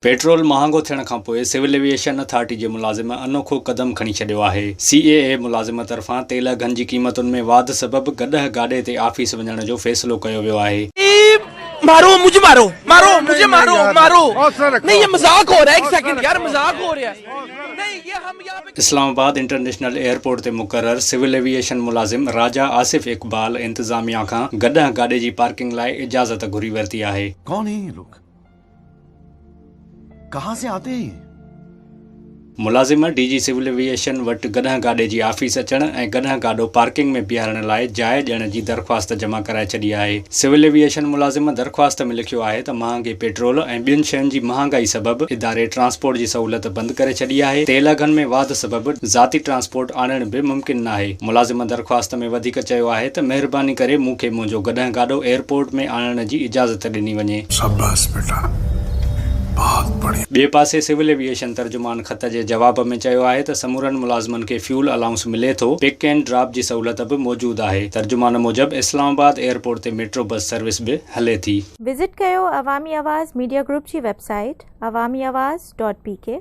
Petrol महांगो थियण खां पोइ सिविल एविएशन अथॉरिटी जे मुलाज़िम अनोखो कदम खणी छॾियो आहे। CAA मुलाज़िम तरफ़ां तेल अघनि जी क़ीमतुनि में वाध सबबि गॾह गाॾे ते ऑफिस वञण जो फ़ैसिलो कयो वियो आहे। मारो मुझे, मारो मारो मुझे, मारो मारो नहीं, ये मजाक हो रहा है। एक सेकंड यार, मजाक हो रहा है। नहीं, ये हम यहाँ पे इस्लामाबाद इंटरनेशनल एयरपोर्ट ते मुक़रर सिविल एविएशन मुलाज़िम राजा आसिफ इकबाल इंतज़ामिया खां गॾह गाॾे जी पार्किंग लाइ इजाज़त घुरी वरिती आहे। कौन है ये लोग? कहां से आते हैं? मुलाज़िम DG सिविल एविएशन वटि गॾह गाॾे जी ऑफिस अचण ऐं गॾह गाॾो पार्किंग में बीहारण लाइ जाइ ॾियण जी दरख़्वास्त जमा कराए छॾी आहे। सिविल एविएशन मुलाज़िम दरख़्वास्त में लिखियो आहे त महांगे पेट्रोल ऐं ॿियुनि शयुनि जी महांगाई सबबि इदारे ट्रांसपोर्ट जी सहूलियत बंदि करे छॾी आहे। तेल अघनि में वाध सबबि ज़ाती ट्रांसपोर्ट आणण बि मुमकिन नाहे। मुलाज़िम दरख़्वास्त में वधीक चयो आहे त महिरबानी करे मूंखे मुंहिंजो गॾह गाॾो एयरपोर्ट में आणण जी इजाज़त ॾिनी वञे। शाबाश बेटा, बहुत बढ़िया। ॿिए पासे सिविल एविएशन तर्जुमान ख़त जे जवाब में चयो आहे त समूरनि मुलाज़िमनि खे फ्यूल अलाउंस मिले थो। पिक एंड ड्रॉप जी सहूलियत बि मौजूदु आहे। तर्जुमान मूजिबि इस्लामाबाद एयरपोर्ट ते मेट्रो बस सर्विस बि हले थी। विज़िट कयो अवामी आवाज़ मीडिया ग्रुप जी वेबसाइट awamiawaz.pk।